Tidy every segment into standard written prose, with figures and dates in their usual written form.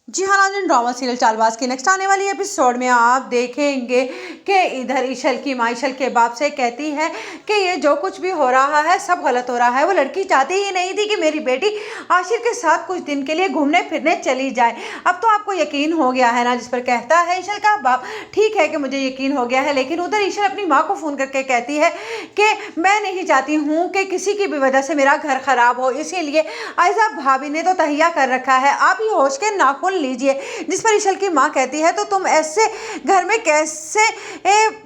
जी हाँ नाज़रीन, drama serial Chaalbaaz की नेक्स्ट आने वाली एपिसोड में आप देखेंगे कि इधर ईशल की माँ ईशल के बाप से कहती है कि ये जो कुछ भी हो रहा है सब गलत हो रहा है। वो लड़की चाहती ही नहीं थी कि मेरी बेटी आशिर के साथ कुछ दिन के लिए घूमने फिरने चली जाए। अब तो आपको यकीन हो गया है ना, जिस पर कहता है ईशल का बाप, ठीक है कि मुझे यकीन हो गया है, लेकिन उधर ईशल अपनी माँ को फ़ोन करके कहती है कि मैं नहीं चाहती हूँ कि किसी की भी वजह से मेरा घर ख़राब हो, इसीलिए आयजा भाभी ने तो तहिया कर रखा है, आप ही होश के नाखून लीजिए। जिस पर ईशल की माँ कहती है तो तुम ऐसे घर में कैसे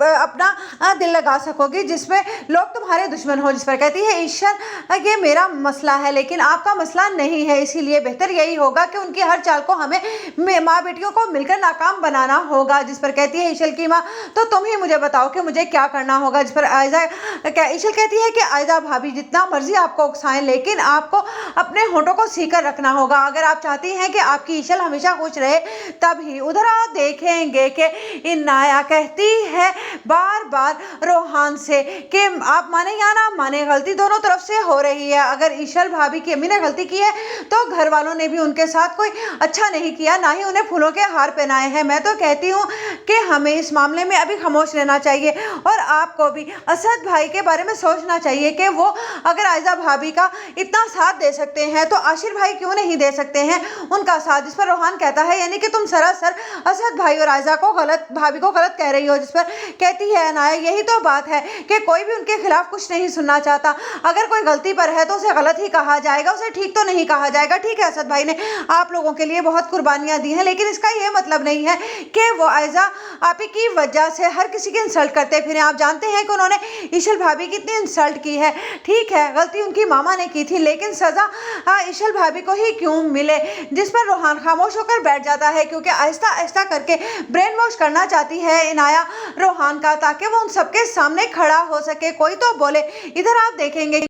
अपना दिल लगा सकोगी जिसमें लोग तुम्हारे दुश्मन हो। जिस पर कहती है ईशल, ये मेरा मसला है लेकिन आपका मसला नहीं है, इसीलिए बेहतर यही होगा कि उनकी हर चाल को हमें माँ बेटियों को मिलकर नाकाम बनाना होगा। जिस पर कहती है ईशल की माँ, तो तुम ही मुझे बताओ कि मुझे क्या करना होगा। जिस पर ईशल कहती है कि आयजा भाभी जितना मर्जी आपको उकसाएं, लेकिन आपको अपने होठों को सीकर रखना होगा अगर आप चाहती हैं कि आपकी ईशल हमेशा खुश रहे तभी। उधर आप देखेंगे कि इनाया कहती है बार बार रोहान से कि आप माने या ना माने, गलती दोनों तरफ से हो रही है। अगर ईशल भाभी की अम्मी ने गलती की है तो घर वालों ने भी उनके साथ कोई अच्छा नहीं किया, ना ही उन्हें फूलों के हार पहनाए हैं। मैं तो कहती हूँ कि हमें इस मामले में अभी खामोश रहना चाहिए और आपको भी असद भाई के बारे में सोचना चाहिए कि वो अगर आयजा भाभी का इतना साथ दे सकते हैं तो आशिर भाई क्यों नहीं दे सकते हैं उनका साथ। जिस पर रोहान कहता है यानी कि तुम सरासर असद भाई और आयजा को गलत, भाभी को गलत कह रही हो। जिस पर कहती है अनाया, यही तो बात है कि कोई भी उनके खिलाफ कुछ नहीं सुनना चाहता। अगर कोई गलती पर है तो उसे गलत ही कहा जाएगा, उसे ठीक तो नहीं कहा जाएगा। ठीक है, असद भाई ने आप लोगों के लिए बहुत कुर्बानियां दी हैं, लेकिन इसका ये मतलब नहीं है कि वो आयजा आप ही की वजह से हर किसी की इंसल्ट करते फिर। आप जानते हैं कि उन्होंने ईशल भाभी की इतनी इंसल्ट की है। ठीक है, गलती उनकी मामा ने की थी, लेकिन सजा ईशल भाभी को ही क्यों मिले। जिस पर रोहान खामोश होकर बैठ जाता है क्योंकि आहिस्ता आहिस्ता करके ब्रेन वॉश करना चाहती है इनाया रोहान का, ताकि वो उन सबके सामने खड़ा हो सके, कोई तो बोले। इधर आप देखेंगे